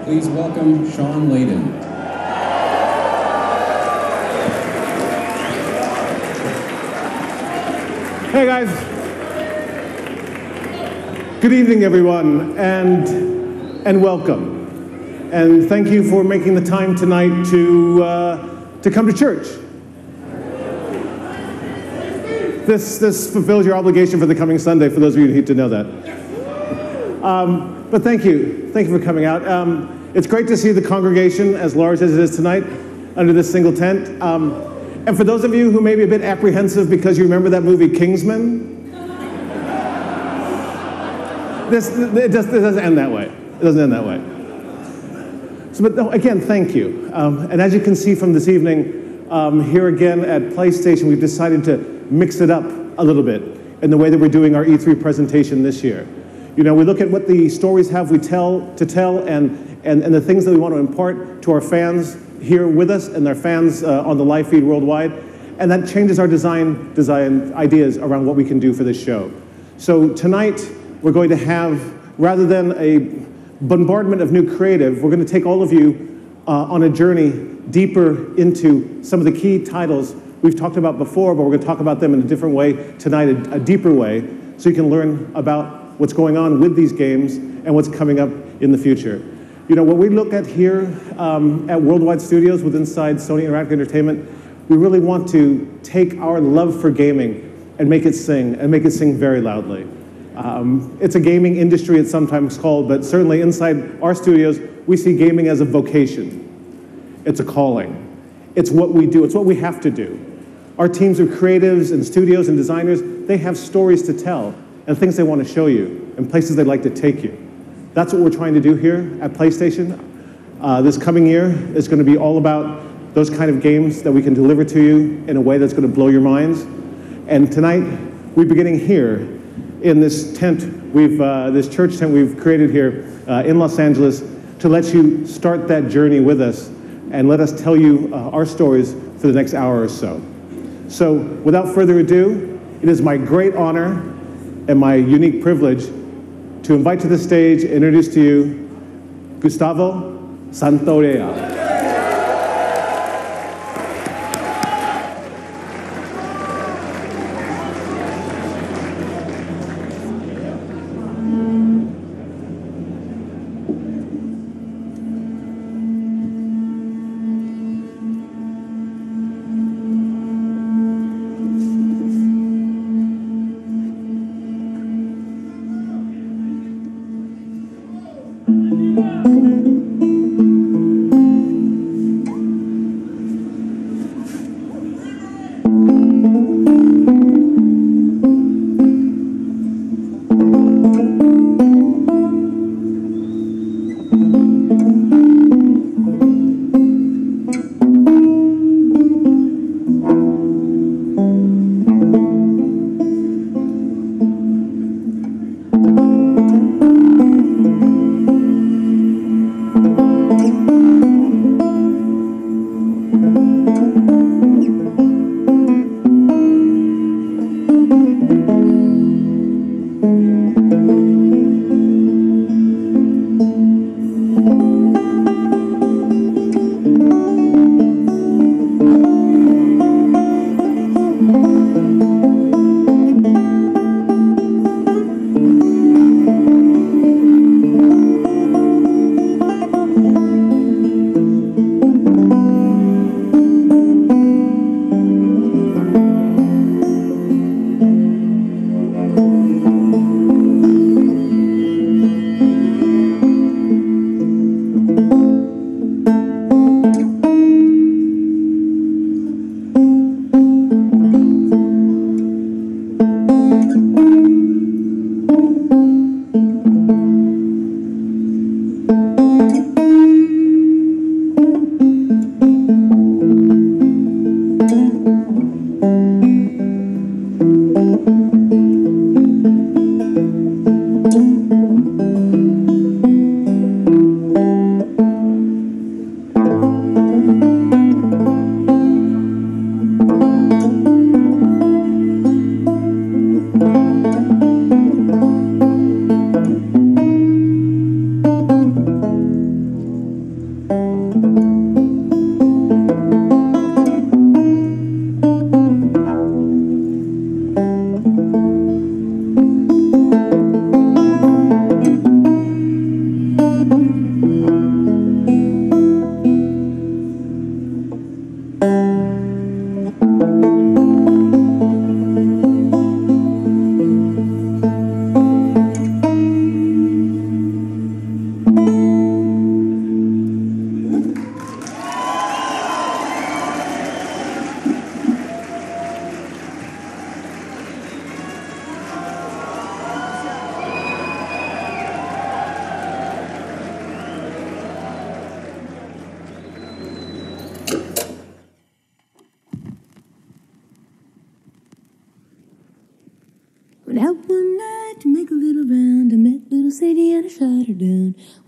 Please welcome Sean Layden. Hey guys. Good evening, everyone, and welcome. And thank you for making the time tonight to come to church. This fulfills your obligation for the coming Sunday, for those of you who need to know that. But thank you for coming out. It's great to see the congregation as large as it is tonight under this single tent. And for those of you who may be a bit apprehensive because you remember that movie Kingsman, it doesn't end that way. It doesn't end that way. So, but no, again, thank you. And as you can see from this evening, here again at PlayStation, we've decided to mix it up a little bit in the way that we're doing our E3 presentation this year. You know, we look at what the stories have we tell and the things that we want to impart to our fans here with us and their fans on the live feed worldwide. And that changes our design ideas around what we can do for this show. So tonight, we're going to have, rather than a bombardment of new creative, we're going to take all of you on a journey deeper into some of the key titles we've talked about before, but we're going to talk about them in a different way tonight, a deeper way, so you can learn about what's going on with these games and what's coming up in the future. You know, what we look at here at Worldwide Studios with inside Sony Interactive Entertainment, we really want to take our love for gaming and make it sing very loudly. It's a gaming industry, it's sometimes called, but certainly inside our studios, we see gaming as a vocation. It's a calling. It's what we do. It's what we have to do. Our teams of creatives and studios and designers, they have stories to tell and things they want to show you and places they'd like to take you. That's what we're trying to do here at PlayStation. This coming year is going to be all about those kind of games that we can deliver to you in a way that's going to blow your minds. And tonight, we're beginning here in this tent, this church tent we've created here in Los Angeles to let you start that journey with us and let us tell you our stories for the next hour or so. So without further ado, it is my great honor and my unique privilege to invite to the stage, introduce to you, Gustavo Santaolalla.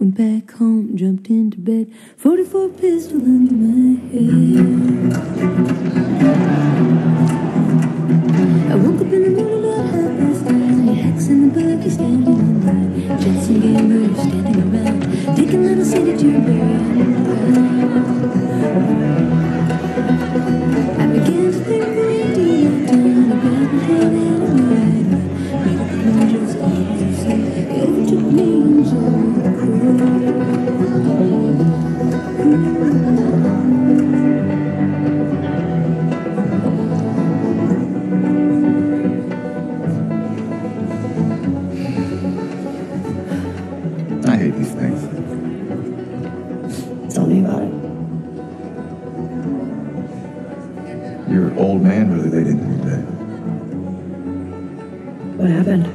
Went back home, jumped into bed, 44 pistol under my head. I woke up in the morning about 5:30. Hacks in the buggy standing around. Jets and gamers standing around. Taking little city to bury. I began to think very deep down about the head and the ride. Made up the angels, angels say, it took me I hate these things. Tell me about it. Your old man really laid into me today. What happened?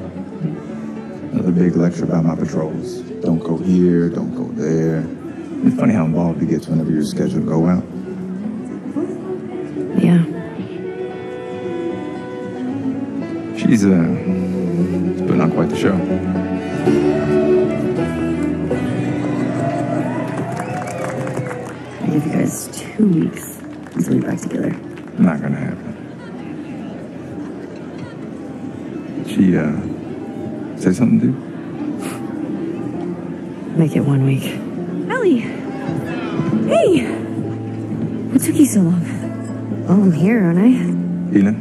Another big lecture about my patrols. Don't go here, don't go there. It's funny how involved he gets whenever you're scheduled to go out. Yeah. She's putting on quite the show. I give you guys 2 weeks until we're back together. Not gonna happen. She, say something to you? Make it 1 week. Ellie! Hey! What took you so long? Oh, I'm here, aren't I? Healing?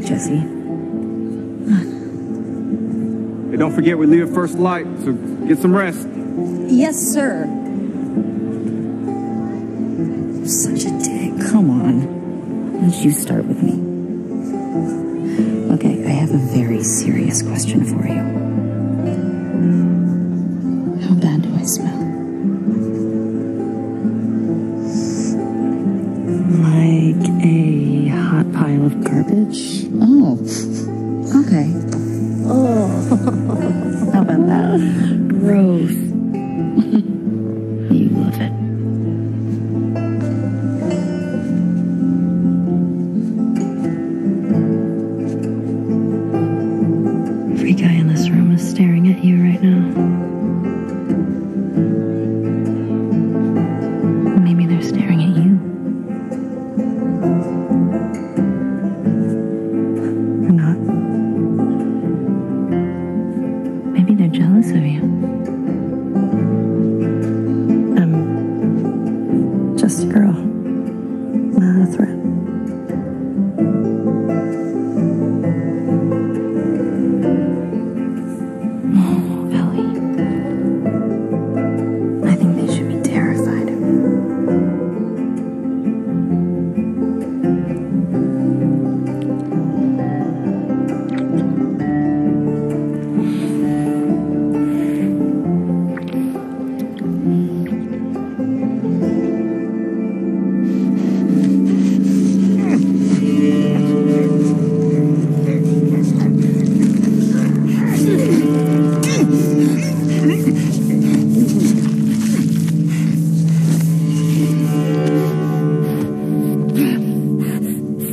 Jesse. Hey, don't forget we leave at first light, so get some rest. Yes, sir. Such a dick. Come on. Why don't you start with me? Okay, I have a very serious question for you. How bad do I smell? Like a hot pile of garbage? Oh, okay. Oh, how about that? Gross. You love it. Every guy in this room is staring at you right now. Maybe they're staring at you. Or not. Maybe they're jealous of you. I'm just a girl, not a threat. Oh, Ellie. I think they should be terrified.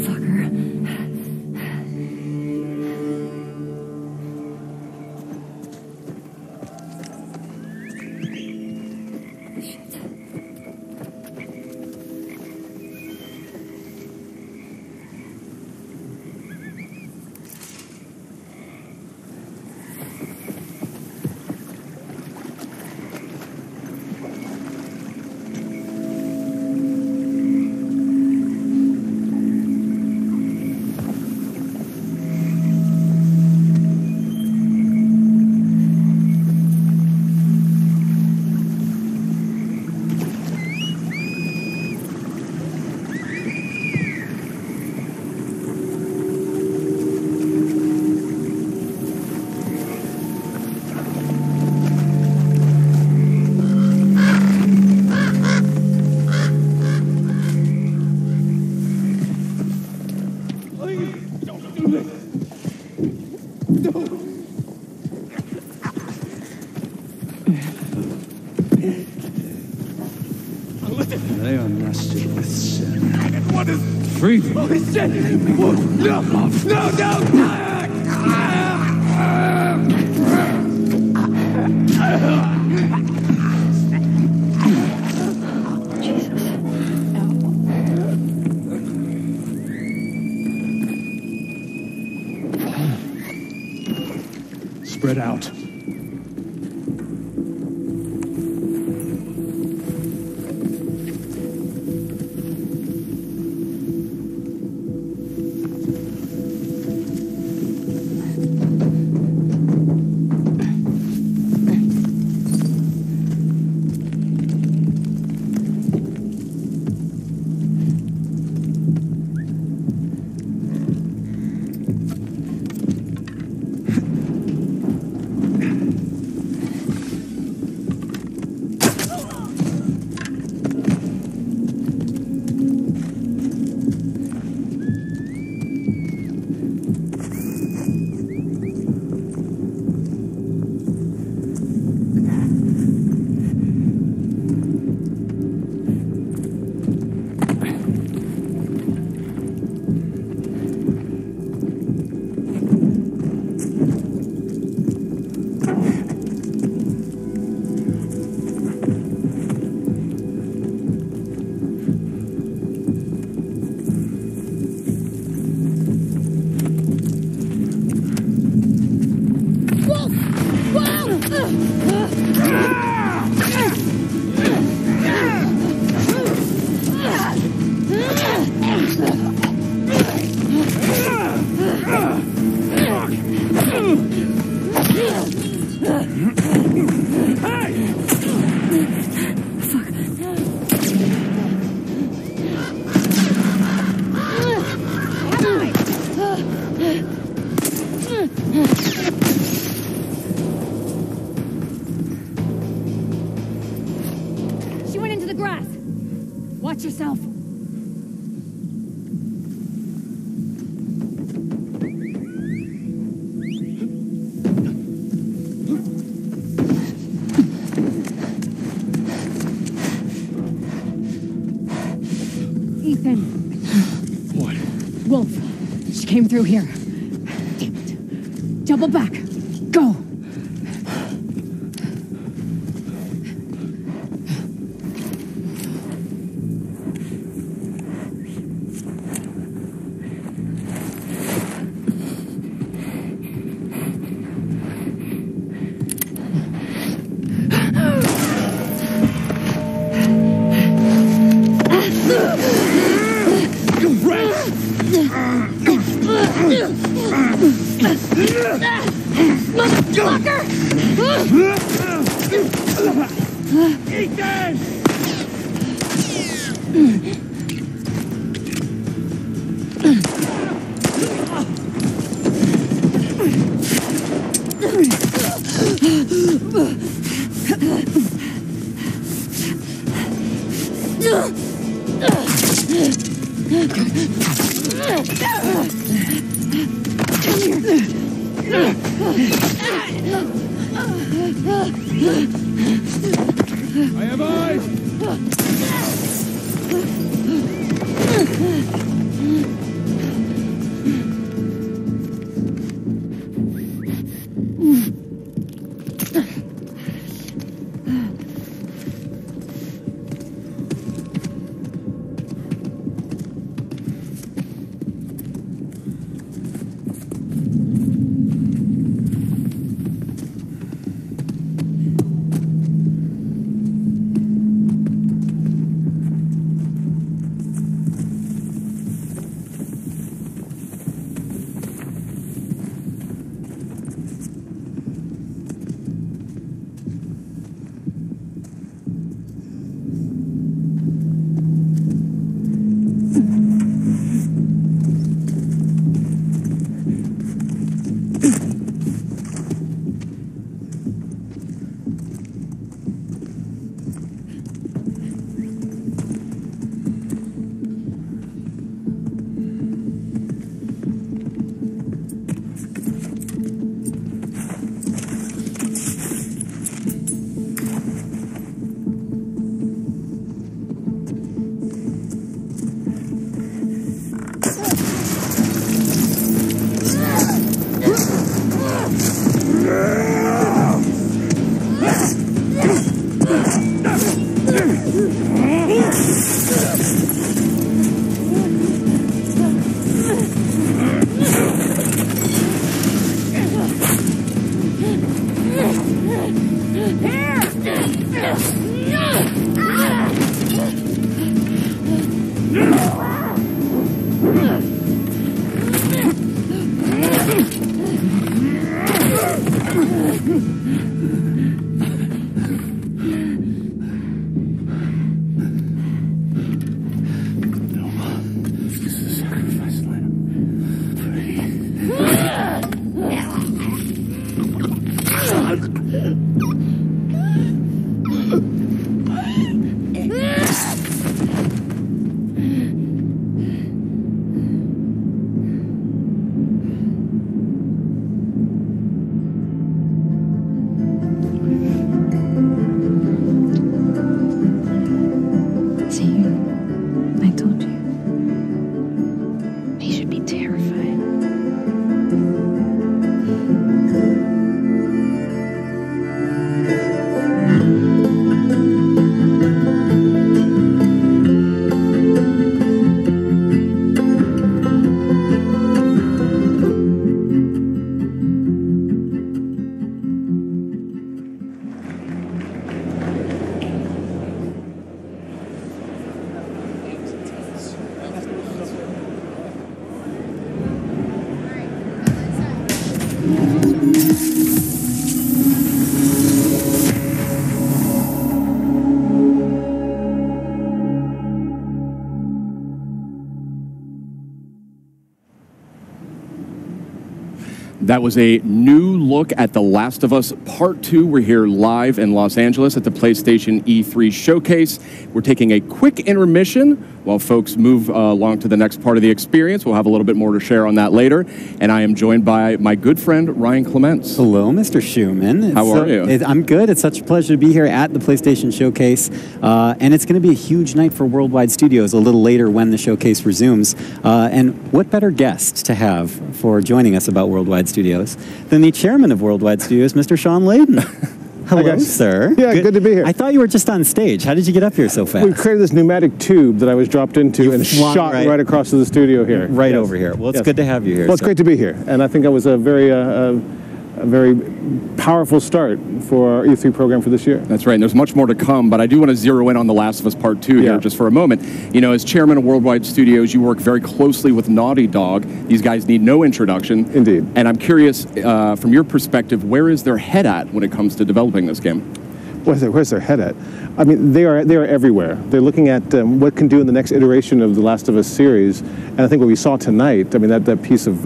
Fucker. They are nasty with sin. What is... Free. Holy shit! Whoa, no! No, no! spread out. She went into the grass. Watch yourself. Ethan. What? Wolf. She came through here. Damn it. Double back. Go. I have eyes! See, I told you. He should be terrified. That was a new look at The Last of Us Part 2. We're here live in Los Angeles at the PlayStation E3 Showcase. We're taking a quick intermission while folks move along to the next part of the experience. We'll have a little bit more to share on that later. And I am joined by my good friend, Ryan Clements. Hello, Mr. Schumann. How are you? I'm good. It's such a pleasure to be here at the PlayStation Showcase. And it's going to be a huge night for Worldwide Studios a little later when the showcase resumes. And what better guest to have for joining us about Worldwide Studios than the chairman of Worldwide Studios, Mr. Sean Layden. Hello, sir. Yeah, good to be here. I thought you were just on stage. How did you get up here so fast? We created this pneumatic tube that I was dropped into and shot right across to the studio here. Right over here. Well, it's good to have you here. Well, it's great to be here. And I think it was a very powerful start for our E3 program for this year. That's right, and there's much more to come, but I do want to zero in on The Last of Us Part 2 here just for a moment. You know, as chairman of Worldwide Studios, you work very closely with Naughty Dog. These guys need no introduction. Indeed. And I'm curious, from your perspective, where is their head at when it comes to developing this game? Where's their head at? I mean, they are everywhere. They're looking at what can do in the next iteration of the Last of Us series, and I think what we saw tonight, I mean, that piece of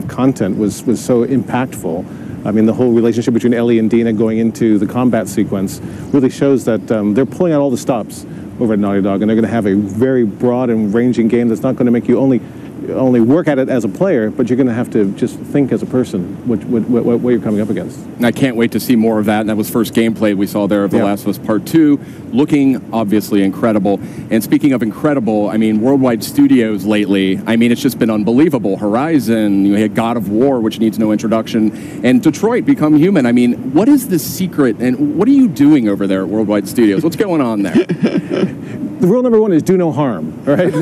content was so impactful. I mean, the whole relationship between Ellie and Dina going into the combat sequence really shows that they're pulling out all the stops over at Naughty Dog, and they're going to have a very broad and ranging game that's not going to make you only work at it as a player, but you're going to have to just think as a person what you're coming up against. And I can't wait to see more of that, and that was first gameplay we saw there of The Last of Us Part 2, looking obviously incredible. And speaking of incredible, I mean, Worldwide Studios lately, I mean, it's just been unbelievable. Horizon, you had God of War, which needs no introduction, and Detroit Become Human. I mean, what is the secret, and what are you doing over there at Worldwide Studios? What's going on there? The rule number one is do no harm, right?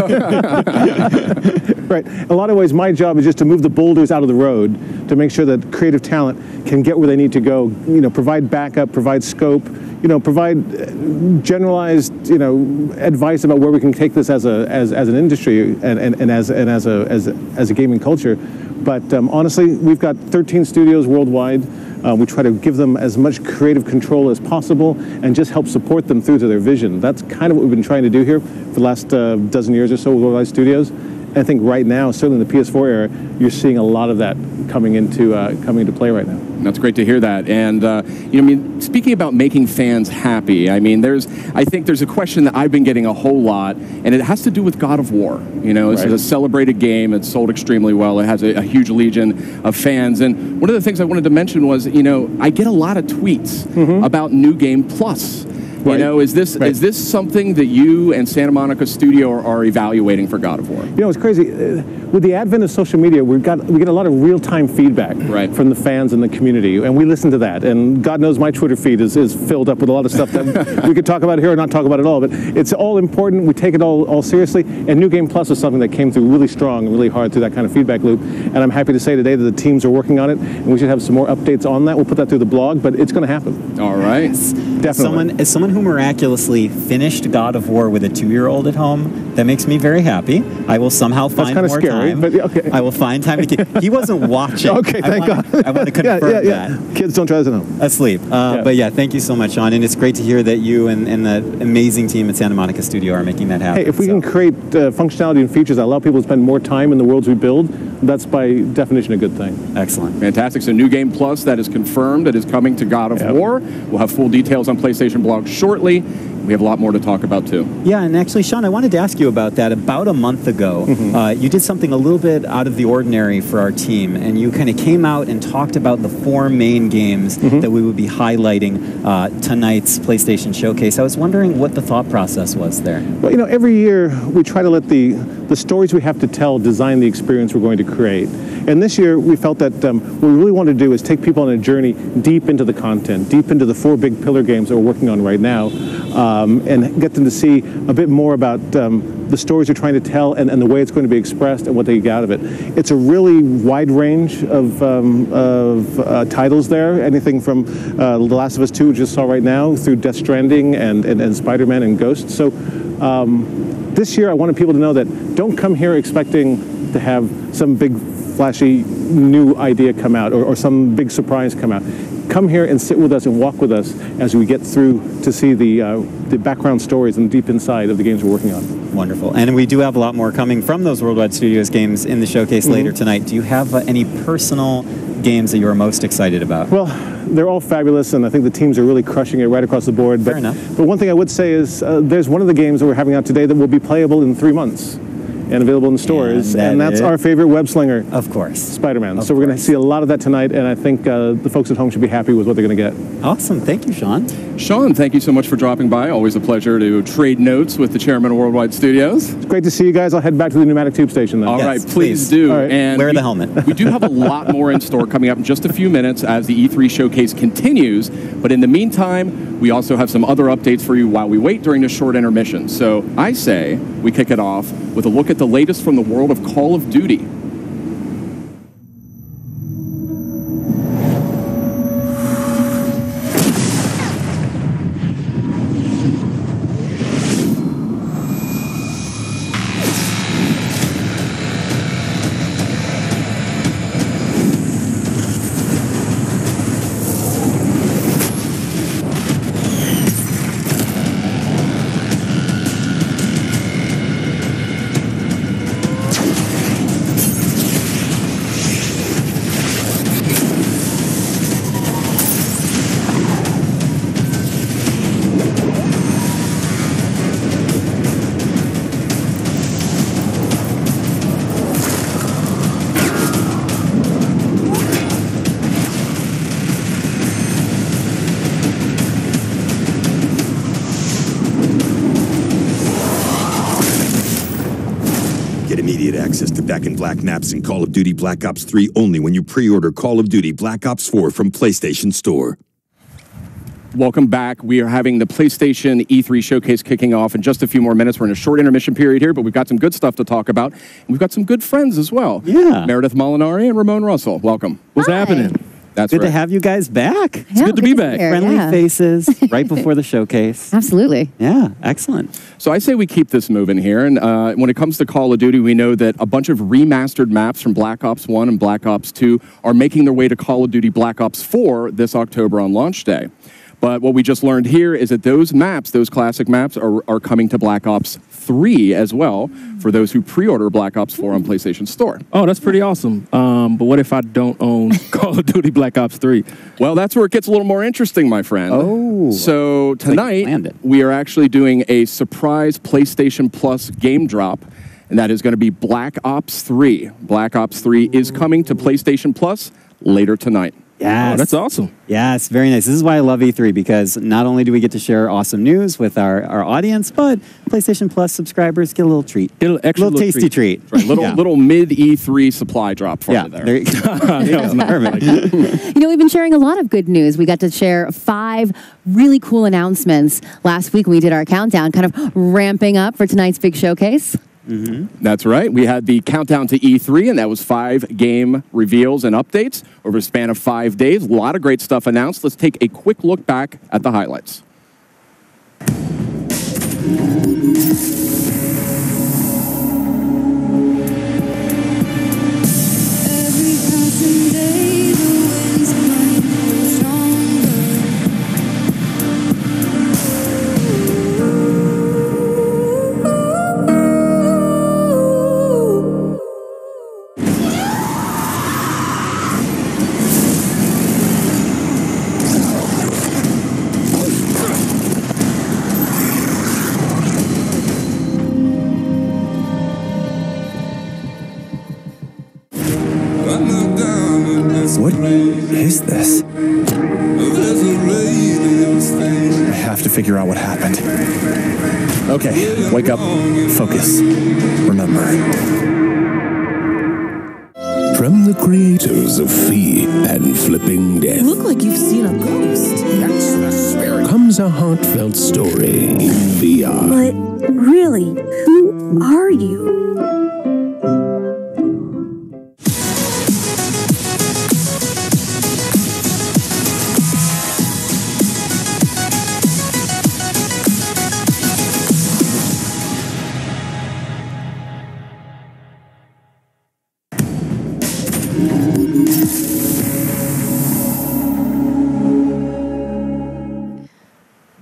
Right. In a lot of ways, my job is just to move the boulders out of the road to make sure that creative talent can get where they need to go. You know, provide backup, provide scope. You know, provide generalized, advice about where we can take this as an industry and as a gaming culture. But honestly, we've got 13 studios worldwide. We try to give them as much creative control as possible and just help support them through to their vision. That's kind of what we've been trying to do here for the last dozen years or so with Worldwide Studios. And I think right now, certainly in the PS4 era, you're seeing a lot of that coming into play right now. That's great to hear that. And, I mean, speaking about making fans happy, I mean, I think there's a question that I've been getting a whole lot, and it has to do with God of War. You know, it's a celebrated game. It's sold extremely well. It has a huge legion of fans. And one of the things I wanted to mention was, I get a lot of tweets about New Game Plus. You know, is this something that you and Santa Monica Studio are evaluating for God of War? You know, it's crazy. With the advent of social media, we get a lot of real-time feedback from the fans and the community, and we listen to that. And God knows my Twitter feed is filled up with a lot of stuff that we could talk about here or not talk about at all. But it's all important. We take it all seriously. And New Game Plus is something that came through really strong and really hard through that kind of feedback loop. And I'm happy to say today that the teams are working on it, and we should have some more updates on that. We'll put that through the blog, but it's going to happen. All right. Definitely. As someone who miraculously finished God of War with a 2-year-old at home, that makes me very happy. I will somehow find more time. But okay. I will find time to keep. He wasn't watching. Okay, thank God. I want to confirm that. Kids don't try this at home. Asleep. But yeah, thank you so much, Sean. And it's great to hear that you and the amazing team at Santa Monica Studio are making that happen. Hey, if we can create functionality and features that allow people to spend more time in the worlds we build, that's by definition a good thing. Excellent. Fantastic. So New Game Plus, that is confirmed. It is coming to God of War. We'll have full details on PlayStation Blog shortly. we have a lot more to talk about too. Yeah, and actually, Sean, I wanted to ask you about that. About a month ago, you did something a little bit out of the ordinary for our team, and you kind of came out and talked about the 4 main games that we would be highlighting tonight's PlayStation Showcase. I was wondering what the thought process was there. Well, you know, every year we try to let the stories we have to tell design the experience we're going to create. And this year we felt that what we really want to do is take people on a journey deep into the content, deep into the 4 big pillar games that we're working on right now, and get them to see a bit more about the stories we're trying to tell and the way it's going to be expressed and what they get out of it. It's a really wide range of titles there, anything from The Last of Us 2, which you just saw right now, through Death Stranding and Spider-Man and Ghost. So this year I wanted people to know that don't come here expecting to have some big flashy new idea come out or some big surprise come out. Come here and sit with us and walk with us as we get through to see the background stories and deep inside of the games we're working on. Wonderful. And we do have a lot more coming from those Worldwide Studios games in the showcase later tonight. Do you have any personal games that you're most excited about? Well, they're all fabulous, and I think the teams are really crushing it right across the board. Fair enough. But one thing I would say is there's one of the games that we're having out today that will be playable in 3 months and available in stores, and that's our favorite web slinger. Of course. Spider-Man. So we're going to see a lot of that tonight, and I think the folks at home should be happy with what they're going to get. Awesome. Thank you, Sean. Sean, thank you so much for dropping by. Always a pleasure to trade notes with the chairman of Worldwide Studios. It's great to see you guys. I'll head back to the pneumatic tube station then. All right, please do. All right. And wear the helmet. We do have a lot more in store coming up in just a few minutes as the E3 showcase continues. But in the meantime, we also have some other updates for you while we wait during this short intermission. So I say we kick it off with a look at the latest from the world of Call of Duty. Access to Back in Black maps in Call of Duty Black Ops 3 only when you pre-order Call of Duty Black Ops 4 from PlayStation Store. Welcome back. We are having the PlayStation E3 showcase kicking off in just a few more minutes. We're in a short intermission period here, but we've got some good stuff to talk about. And we've got some good friends as well. Yeah. Meredith Molinari and Ramon Russell. Welcome. What's happening? That's good right. to have you guys back. It's good to be back. Friendly faces right before the showcase. Absolutely. Yeah, excellent. So I say we keep this moving here. And when it comes to Call of Duty, we know that a bunch of remastered maps from Black Ops 1 and Black Ops 2 are making their way to Call of Duty Black Ops 4 this October on launch day. But what we just learned here is that those maps, those classic maps, are coming to Black Ops 3 as well for those who pre-order Black Ops 4 on PlayStation Store. Oh, that's pretty awesome. But what if I don't own Call of Duty Black Ops 3? Well, that's where it gets a little more interesting, my friend. Oh. So tonight, we are actually doing a surprise PlayStation Plus game drop, and that is going to be Black Ops 3. Black Ops 3 is coming to PlayStation Plus later tonight. Yes. Oh, that's awesome. Yes, very nice. This is why I love E3, because not only do we get to share awesome news with our audience, but PlayStation Plus subscribers get a little treat. Get a little tasty treat. Right, little mid E3 supply drop for you there. There you go. Perfect. You know, we've been sharing a lot of good news. We got to share 5 really cool announcements last week when we did our countdown, kind of ramping up for tonight's big showcase. That's right. We had the countdown to E3, and that was 5 game reveals and updates over a span of 5 days. A lot of great stuff announced. Let's take a quick look back at the highlights. What is this? I have to figure out what happened. Okay, wake up, focus, remember. From the creators of Fee and Flipping Death. Look like you've seen a ghost. That's the spirit. Comes a heartfelt story in VR. But really, who are you?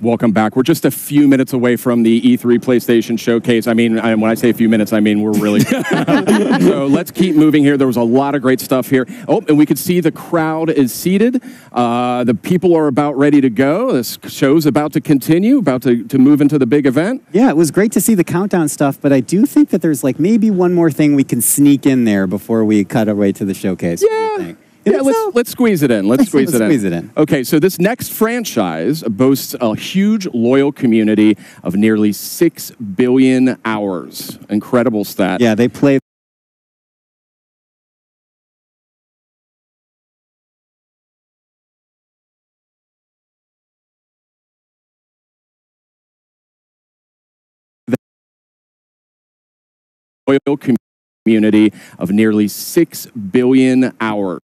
Welcome back. We're just a few minutes away from the E3 PlayStation Showcase. I mean, when I say a few minutes, I mean we're really... So let's keep moving here. There was a lot of great stuff here. Oh, and we could see the crowd is seated. The people are about ready to go. This show's about to continue, about to move into the big event. Yeah, it was great to see the countdown stuff, but I do think that there's like maybe one more thing we can sneak in there before we cut away to the showcase. Yeah. Yeah, let's squeeze it in. Let's squeeze it in. Okay, so this next franchise boasts a huge loyal community of nearly 6 billion hours. Incredible stat. Yeah, they play loyal community of nearly 6 billion hours.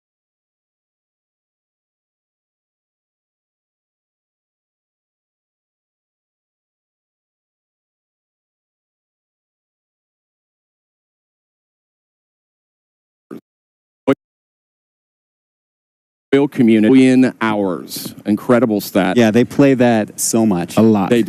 Community in hours. Incredible stat. Yeah, they play that so much. A lot. They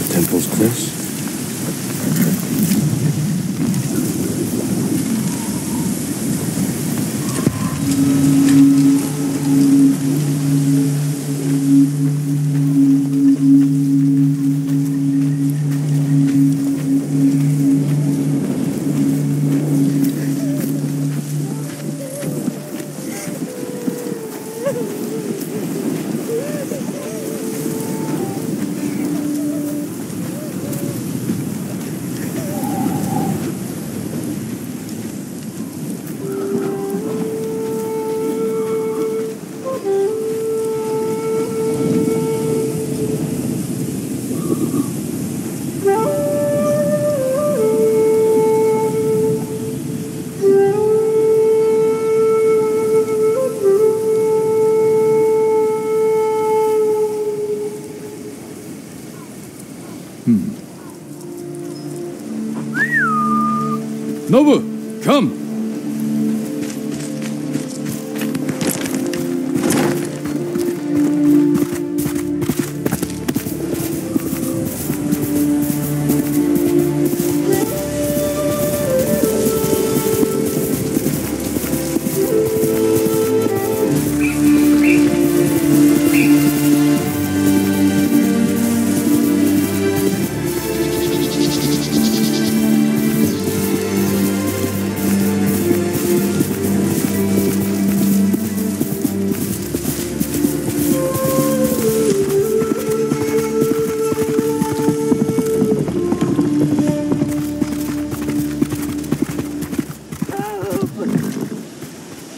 Temple's close. Nobu, come!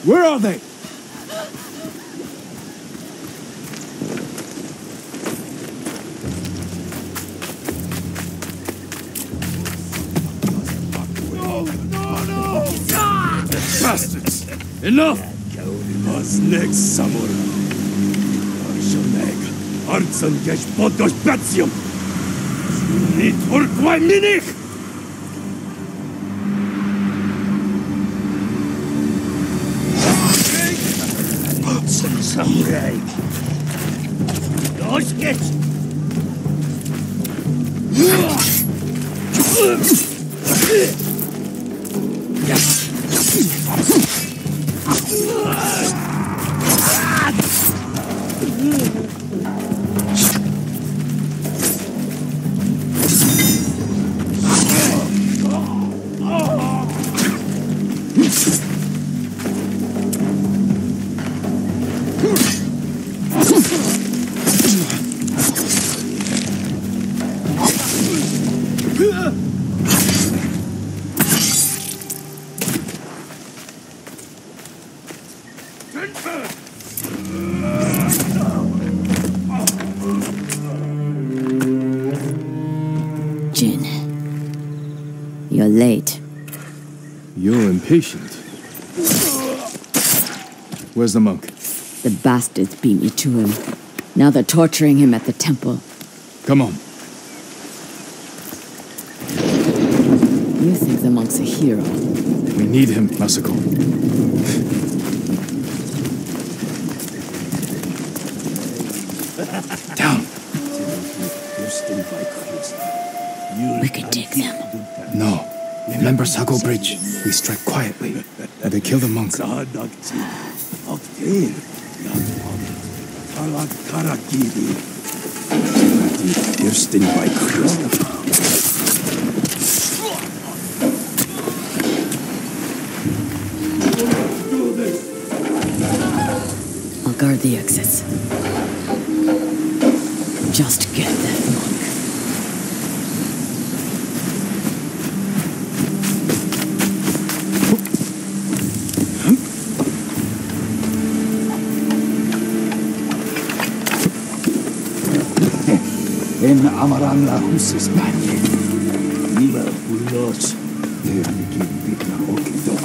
Where are they? Bastards! Enough! What's next, samurai? Arshoneg, Artsan Gesh Podos Batium! Nit Urquai Minich! Samurai! Los geht's! You're impatient. Where's the monk? The bastards beat me to him. Now they're torturing him at the temple. Come on. You think the monk's a hero? We need him, Masako. Down. We can take them. No. Remember Sago Bridge? We strike quietly. And they kill the monk. I'll guard the exits. Just get that monk. En amaran la husis manje. Viva ulos. Dermiki bitna okido.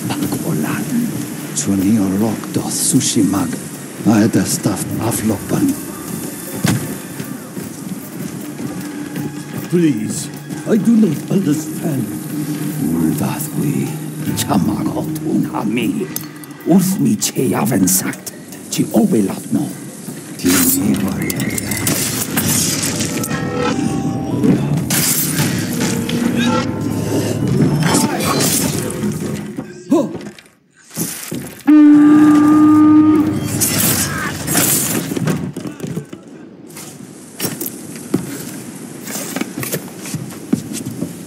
Bakolan. Suni orok do sushi mag. Aeda staff aflopan. Please, I do not understand. Uldathwi. Chamarot unhami. Urthmi che yaven sagt. Chi obelatno. Tini varianta.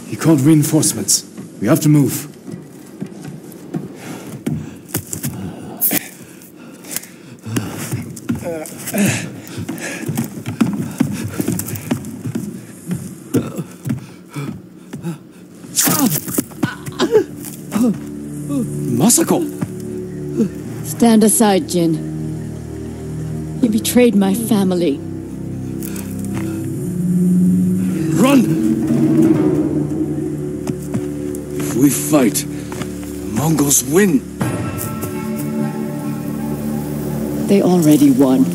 He called reinforcements. We have to move. Masako! Stand aside, Jin. You betrayed my family. Run! If we fight, the Mongols win. They already won.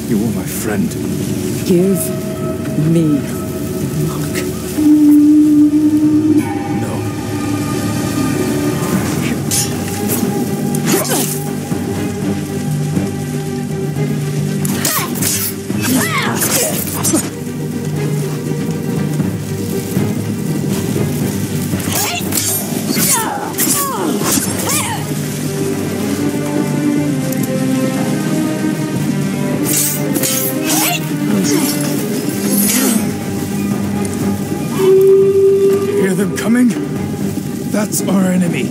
You were my friend. Give me the monk. No. Hear them coming? That's our enemy.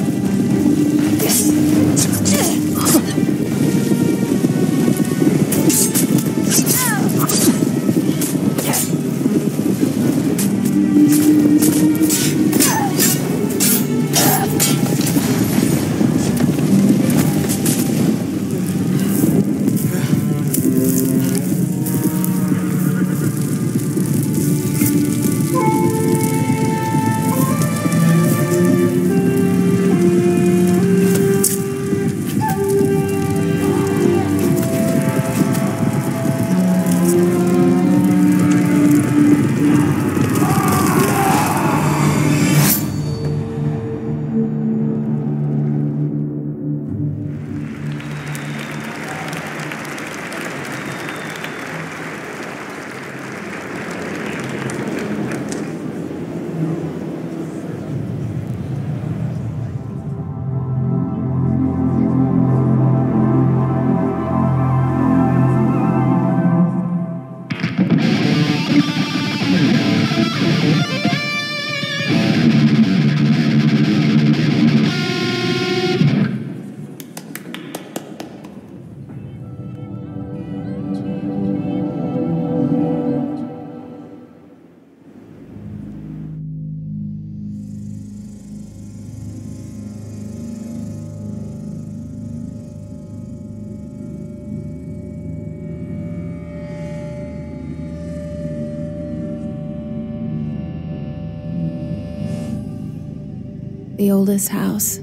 the oldest house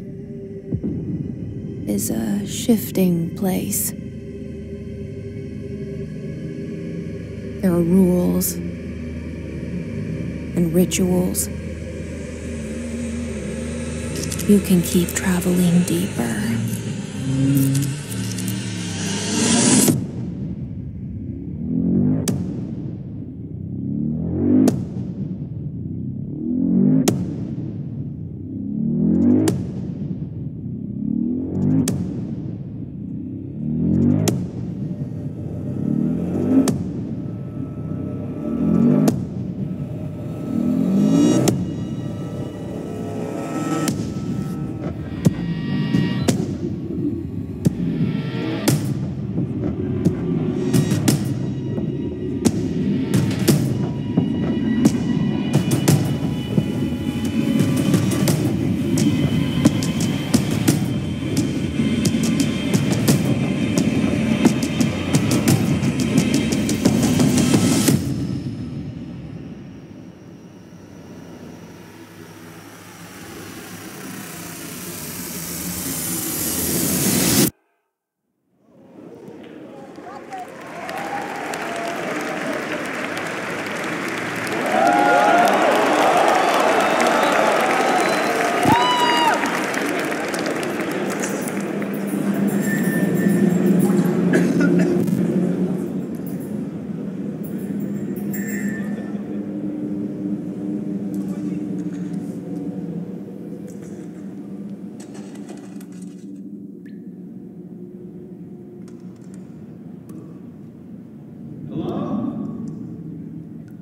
is a shifting place. There are rules and rituals. You can keep traveling deeper.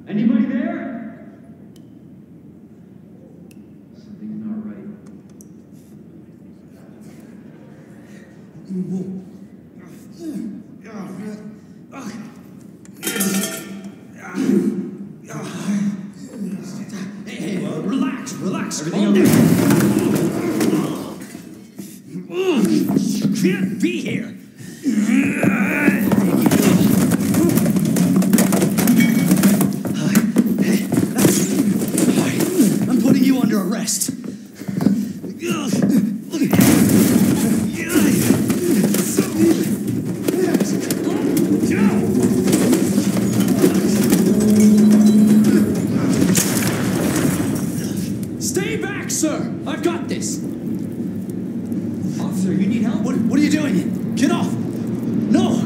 Anybody there? Something's not right. Hey, relax, relax. Everything okay? You can't be here. I'm putting you under arrest. Stay back, sir. I've got this. Officer, you need help? What are you doing? Get off. No.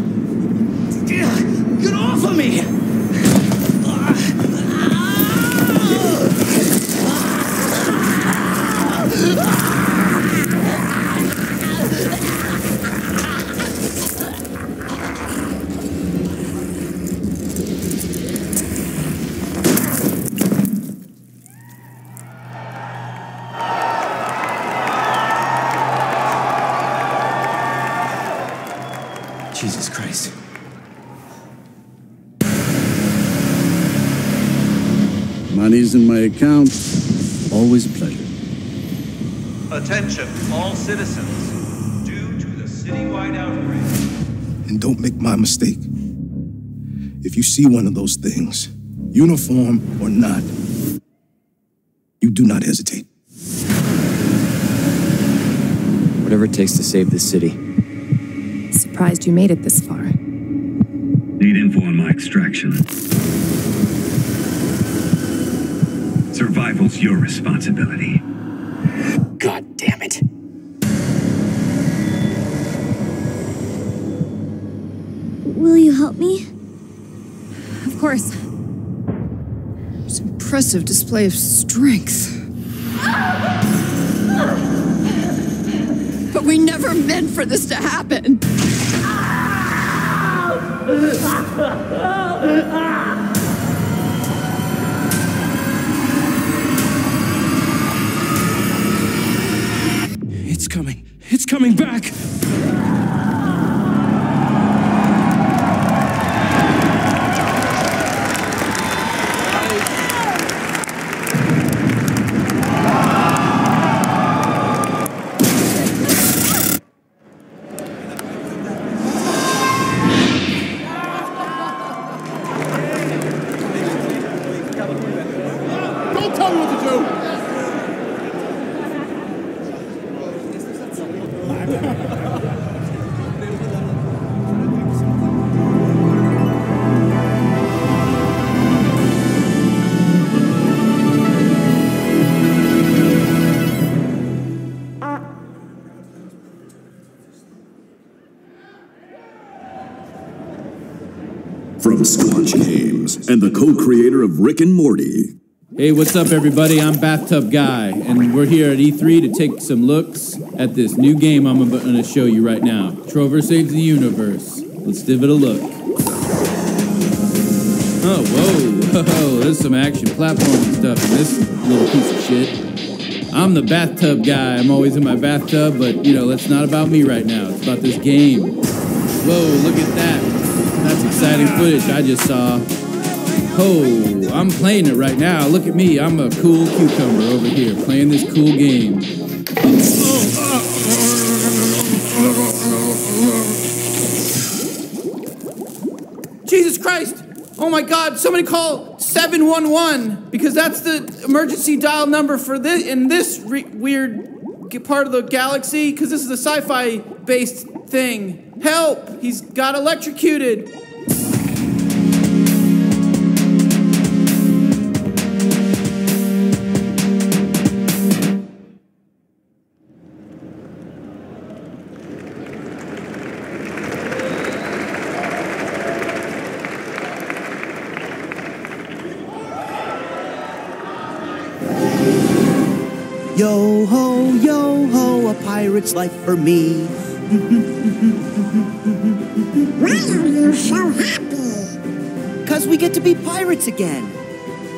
Get off of me. Jesus Christ. Money's in my account. Always a pleasure. Attention, all citizens. Due to the citywide outbreak. And don't make my mistake. If you see one of those things, uniform or not, you do not hesitate. Whatever it takes to save this city. Surprised you made it this far. Need info on my extraction. Survival's your responsibility. God damn it. Will you help me? Of course. It's an impressive display of strength. But we never meant for this to happen. It's coming. It's coming back. Don't tell me what to do! From Squanch Games and the co-creator of Rick and Morty. Hey, what's up, everybody? I'm Bathtub Guy, and we're here at E3 to take some looks at this new game I'm going to show you right now. Trover Saves the Universe. Let's give it a look. Oh, whoa, there's some action platforming stuff in this little piece of shit. I'm the Bathtub Guy. I'm always in my bathtub, but, you know, that's not about me right now. It's about this game. Whoa, look at that. That's exciting footage I just saw. Oh, I'm playing it right now. Look at me. I'm a cool cucumber over here playing this cool game. Jesus Christ! Oh my God, somebody call 711 because that's the emergency dial number for this in this weird part of the galaxy because this is a sci-fi based thing. Help! He's got electrocuted. Yo ho, a pirate's life for me. Why are you so happy? 'Cause we get to be pirates again.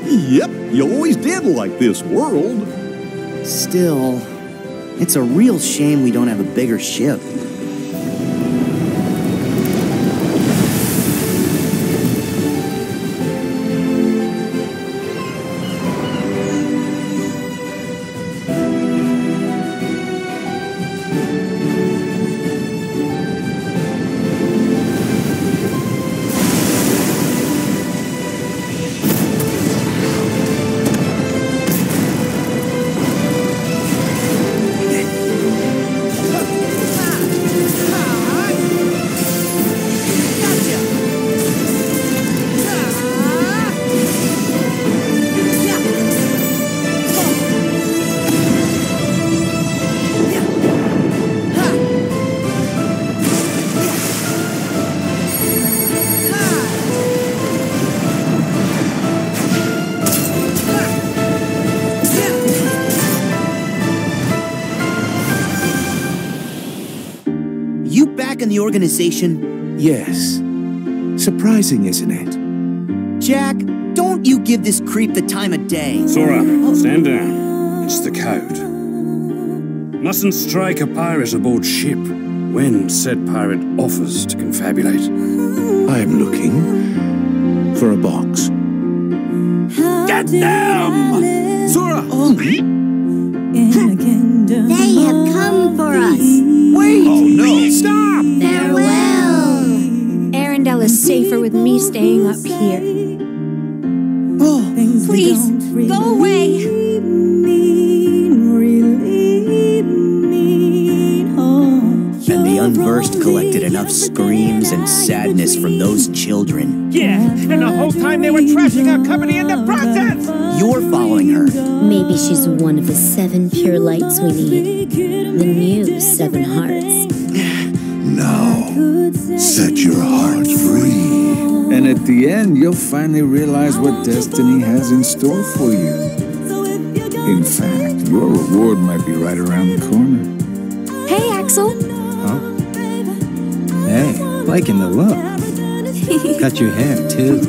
Yep, you always did like this world. Still, it's a real shame we don't have a bigger ship. In the organization? Yes. Surprising, isn't it? Jack, don't you give this creep the time of day. Sora, stand down. It's the code. Mustn't strike a pirate aboard ship when said pirate offers to confabulate. I'm looking for a box. Get them! Sora! They have come for us. Wait! Oh no! Stop! Farewell. Arendelle is safer with me staying up here. Oh, please, go away. And the unversed collected enough screams and sadness from those children. Yeah, and the whole time they were trashing our company in the process! You're following her. Maybe she's one of the 7 pure lights we need. The new 7 hearts. Now, set your heart free. And at the end, you'll finally realize what destiny has in store for you. In fact, your reward might be right around the corner. Hey, Axel. Huh? Hey, liking the look. Cut your hair, too.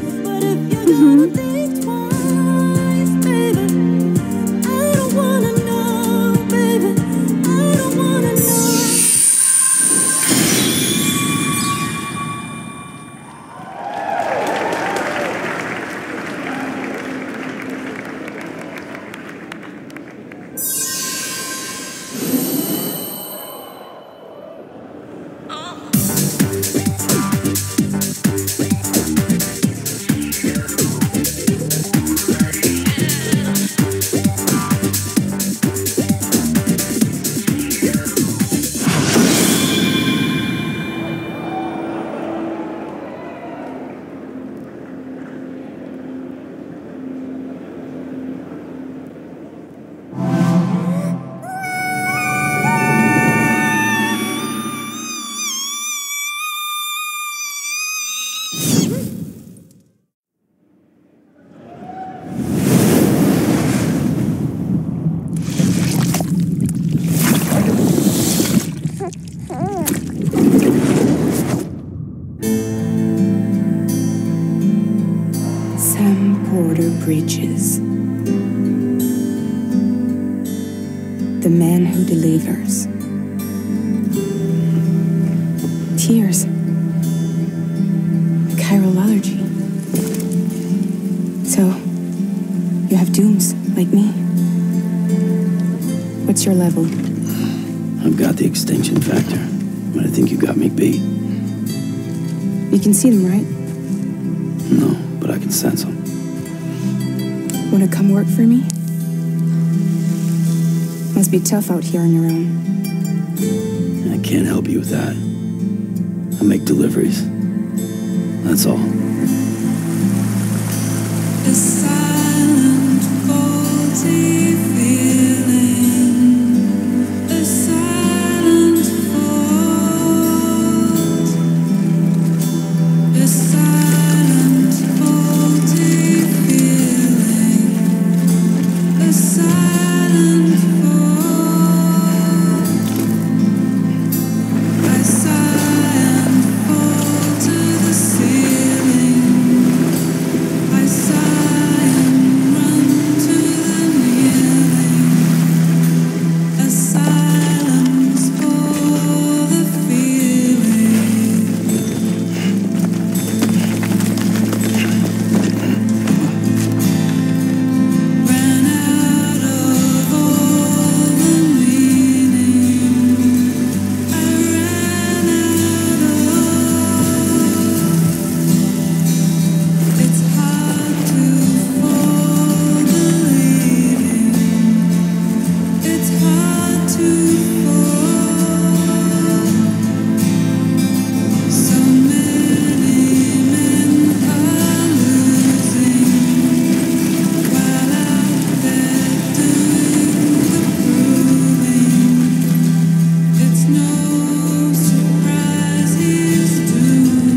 bridges. The man who delivers. Tears. Chirology. So, you have dooms, like me. What's your level? I've got the extinction factor, but I think you got me beat. You can see them, right? No, but I can sense them. Wanna come work for me? Must be tough out here on your own. I can't help you with that. I make deliveries. That's all. A silent, faulty feeling. A silent fault. A silent, faulty feeling. A silent fault. I sigh and fall to the ceiling. I sigh and run to the kneeling. A silence for the feeling. Ran out of all the meaning. I ran out of. It's hard to fall believing. It's hard to fall. So many men are losing while out there doing the proving. It's no surprise he's dooming.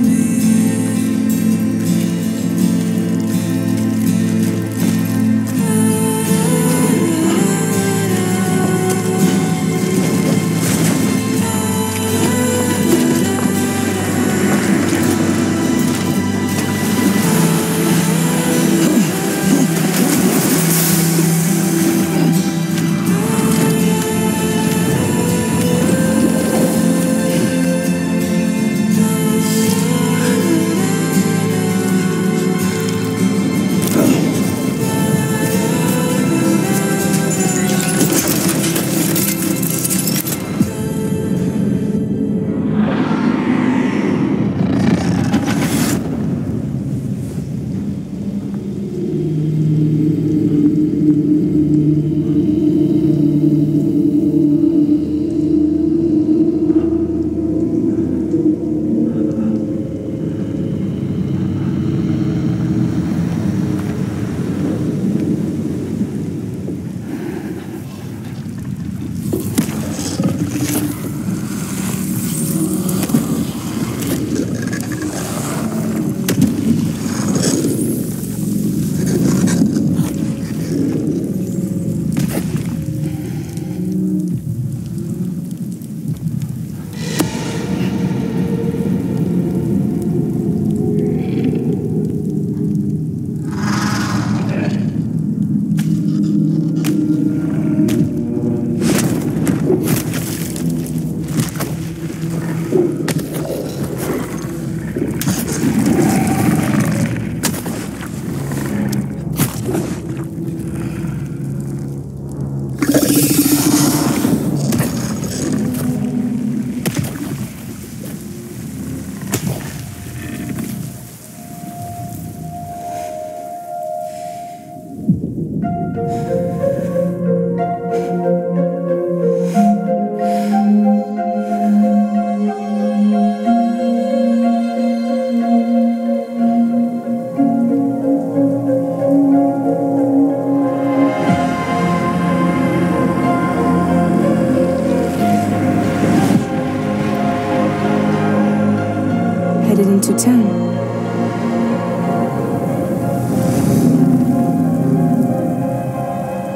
Headed into town.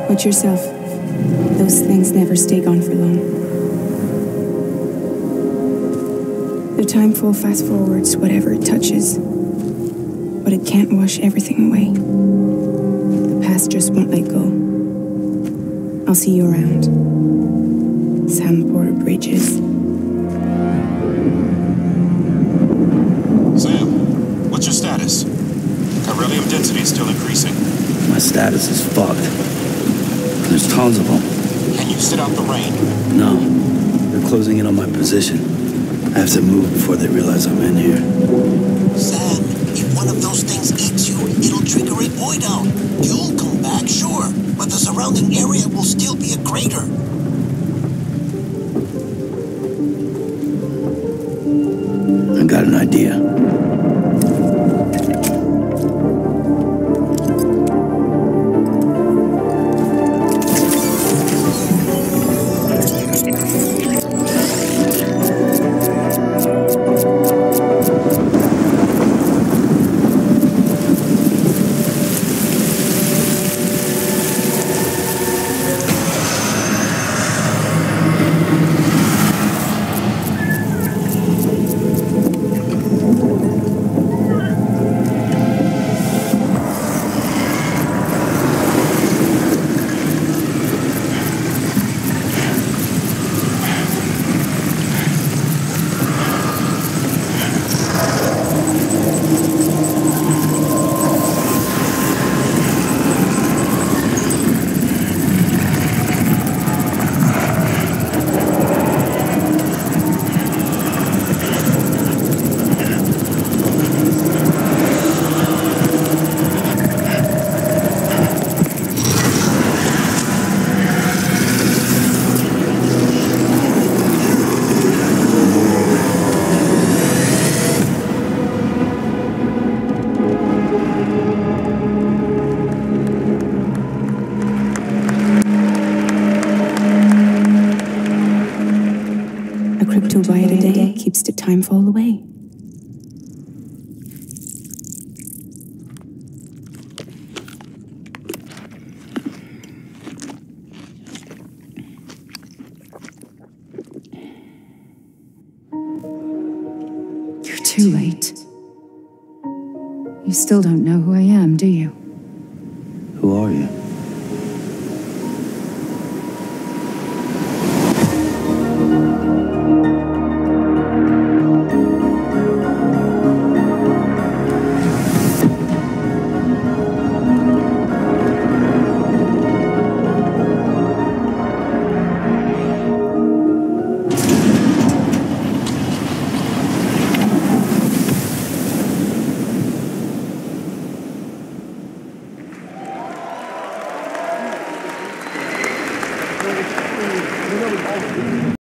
Watch yourself. Those things never stay gone for long. The time fall fast forwards whatever it touches, but it can't wash everything away. This just won't let go. I'll see you around. Sandport Bridges. Sam, what's your status? Chiralium density is still increasing. My status is fucked. There's tons of them. Can you sit out the rain? No. They're closing in on my position. I have to move before they realize I'm in here. Sam, if one of those things eats you, it'll trigger a void out. You'll come back, sure, but the surrounding area will still be a crater. I got an idea. Keeps the time fall away. You're too late. You still don't know who I am, do you?